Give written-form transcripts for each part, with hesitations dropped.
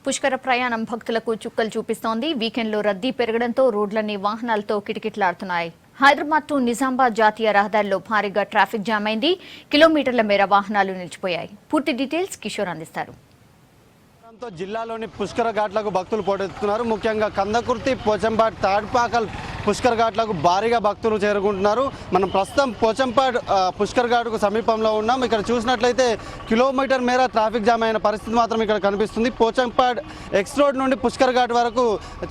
పుష్కర ప్రయాణం భక్తులకు చుక్కలు చూపిస్తోంది. వీకెండ్లో రద్దీ పెరగడంతో రోడ్లన్నీ వాహనాలతో కిటకిటలాడుతున్నాయి. హైదరాబాద్ టు నిజామాబాద్ జాతీయ రహదారిలో భారీగా ట్రాఫిక్ జామ్ అయింది. కిలోమీటర్ల మేర వాహనాలు నిలిచిపోయాయి. పూర్తి డీటెయిల్స్ కిషోర్ అందిస్తారు. జిల్లాలోని పుష్కర ఘాట్లకు భక్తులు పోటెత్తుతున్నారు. ముఖ్యంగా కందకుర్తి, పోచంపాడ్, తాడ్పాకల్ పుష్కర ఘాట్లకు భారీగా భక్తులు చేరుకుంటున్నారు. మనం ప్రస్తుతం పోచంపాడ్ పుష్కర ఘాట్కు సమీపంలో ఉన్నాం. ఇక్కడ చూసినట్లయితే కిలోమీటర్ మేర ట్రాఫిక్ జామ్ అయిన పరిస్థితి మాత్రం ఇక్కడ కనిపిస్తుంది. పోచంపాడ్ ఎక్స్ రోడ్ నుండి పుష్కర ఘాట్ వరకు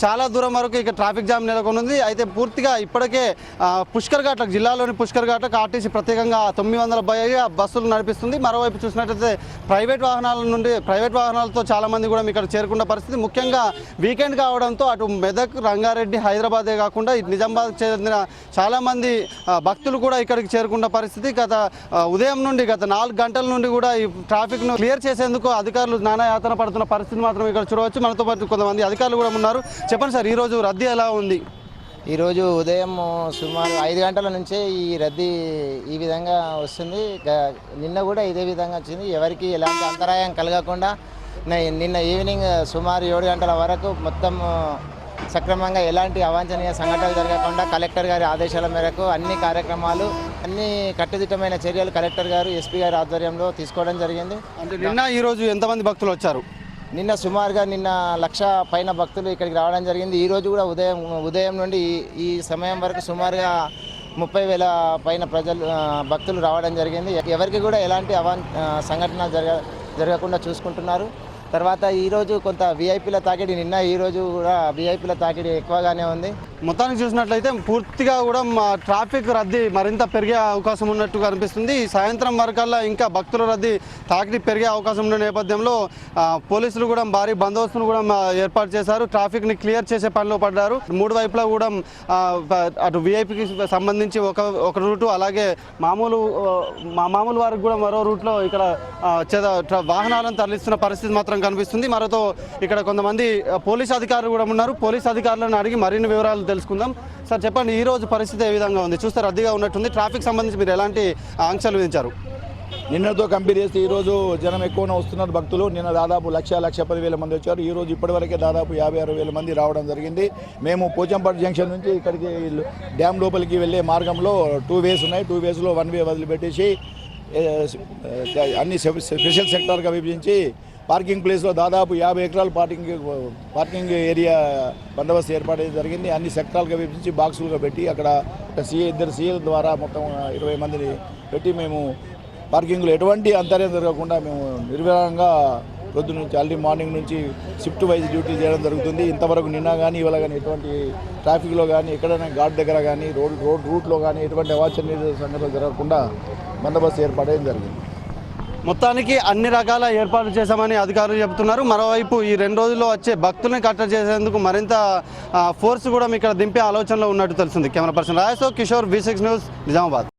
చాలా దూరం వరకు ఇక్కడ ట్రాఫిక్ జామ్ నెలకొనుంది. అయితే పూర్తిగా ఇప్పటికే పుష్కర ఘాట్లకు జిల్లాలోని పుష్కర ఘాట్లకు ఆర్టీసీ ప్రత్యేకంగా 900 బస్సులు నడిపిస్తుంది. మరోవైపు చూసినట్లయితే ప్రైవేట్ వాహనాలతో చాలా మంది కూడా ఇక్కడ చేరుకున్న పరిస్థితి. ముఖ్యంగా వీకెండ్ కావడంతో అటు మెదక్, రంగారెడ్డి, హైదరాబాదే కాకుండా నిజామాబాద్ చెందిన చాలా మంది భక్తులు కూడా ఇక్కడికి చేరుకున్న పరిస్థితి. ఉదయం నుండి గత 4 గంటల నుండి కూడా ఈ ట్రాఫిక్ ను క్లియర్ చేసేందుకు అధికారులు నానా యాతన పడుతున్న పరిస్థితి మాత్రం ఇక్కడ చూడవచ్చు. మనతో పాటు కొంతమంది అధికారులు కూడా ఉన్నారు. చెప్పండి సార్, ఈ రోజు రద్దీ ఎలా ఉంది? ఈరోజు ఉదయం సుమారు 5 గంటల నుంచే ఈ రద్దీ ఈ విధంగా వస్తుంది. నిన్న కూడా ఇదే విధంగా వచ్చింది. ఎవరికి ఎలాంటి అంతరాయం కలగకుండా నిన్న ఈవినింగ్ సుమారు 7 గంటల వరకు మొత్తం సక్రమంగా ఎలాంటి అవాంఛనీయ సంఘటనలు జరగకుండా కలెక్టర్ గారి ఆదేశాల మేరకు అన్ని కార్యక్రమాలు, అన్ని కట్టుదిట్టమైన చర్యలు కలెక్టర్ గారు, ఎస్పీ గారి ఆధ్వర్యంలో తీసుకోవడం జరిగింది. అంటే నిన్న ఈరోజు ఎంతమంది భక్తులు వచ్చారు? నిన్న సుమారుగా 1,00,000 పైన భక్తులు ఇక్కడికి రావడం జరిగింది. ఈరోజు కూడా ఉదయం నుండి ఈ సమయం వరకు సుమారుగా 30,000 పైన భక్తులు రావడం జరిగింది. ఎవరికి కూడా ఎలాంటి సంఘటన జరగకుండా చూసుకుంటున్నారు. తర్వాత ఈరోజు కొంత విఐపీల తాకిడి, నిన్న ఈరోజు కూడా విఐపీల తాకిడి ఎక్కువగానే ఉంది. మొత్తానికి చూసినట్లయితే పూర్తిగా కూడా ట్రాఫిక్ రద్దీ మరింత పెరిగే అవకాశం ఉన్నట్టు కనిపిస్తుంది. సాయంత్రం వరకల్లా ఇంకా భక్తుల రద్దీ తాకిడి పెరిగే అవకాశం ఉన్న నేపథ్యంలో పోలీసులు కూడా భారీ బందోబస్తును కూడా ఏర్పాటు చేశారు. ట్రాఫిక్ని క్లియర్ చేసే పనిలో పడ్డారు. 3 వైపులా కూడా అటు విఐపీకి సంబంధించి ఒక రూటు, అలాగే మామూలు వారికి కూడా మరో రూట్లో ఇక్కడ వాహనాలను తరలిస్తున్న పరిస్థితి మాత్రం కనిపిస్తుంది. మరోతో ఇక్కడ కొంతమంది పోలీస్ అధికారులు కూడా ఉన్నారు. పోలీస్ అధికారులను అడిగి మరిన్ని వివరాలు తెలుసుకుందాం. సార్ చెప్పండి, ఈ రోజు పరిస్థితి ఏ విధంగా ఉంది? చూస్తే రద్దీగా ఉన్నట్టుంది. ట్రాఫిక్ సంబంధించి మీరు ఎలాంటి ఆంక్షలు విధించారు? నిన్నతో కంపేర్ చేస్తే ఈరోజు జనం ఎక్కువనే వస్తున్నారు భక్తులు. నిన్న దాదాపు 1,10,000 మంది వచ్చారు. ఈరోజు ఇప్పటివరకే దాదాపు 50,000-60,000 మంది రావడం జరిగింది. మేము పోచంపాడు జంక్షన్ నుంచి ఇక్కడికి డ్యామ్ లోపలికి వెళ్ళే మార్గంలో 2 వేస్ ఉన్నాయి. 2 వేస్లో 1 వే వదిలిపెట్టేసి అన్ని స్పెషల్ సెక్టార్గా విభజించి పార్కింగ్ ప్లేస్లో దాదాపు 50 ఎకరాలు పార్కింగ్ ఏరియా బందోబస్తు ఏర్పాటు జరిగింది. అన్ని సెక్టార్లుగా విభజించి బాక్సులుగా పెట్టి అక్కడ 2 సీఎల్ ద్వారా మొత్తం 20 మందిని పెట్టి మేము పార్కింగ్లో ఎటువంటి అంతర్యం జరగకుండా మేము నిర్విరామంగా పొద్దున్న నుంచి అర్లీ మార్నింగ్ నుంచి షిఫ్ట్ వైజ్ డ్యూటీ చేయడం జరుగుతుంది. ఇంతవరకు నిన్న కానీ ఇవాళ కానీ ఎటువంటి ట్రాఫిక్లో కానీ ఎక్కడైనా ఘాట్ దగ్గర కానీ రోడ్ రూట్లో కానీ ఎటువంటి అవాంఛనీయ సంఘటనలు జరగకుండా బందోబస్తు ఏర్పాటు జరిగింది. మొత్తానికి అన్ని రకాల ఏర్పాట్లు చేశామని అధికారులు చెబుతున్నారు. మరోవైపు ఈ 2 రోజుల్లో వచ్చే భక్తుల్ని కట్టడి చేసేందుకు మరింత ఫోర్స్ కూడా ఇక్కడ దింపే ఆలోచనలో ఉన్నట్టు తెలిసింది. కెమెరా పర్సన్ రాయసో, కిషోర్, V6 న్యూస్, నిజామాబాద్.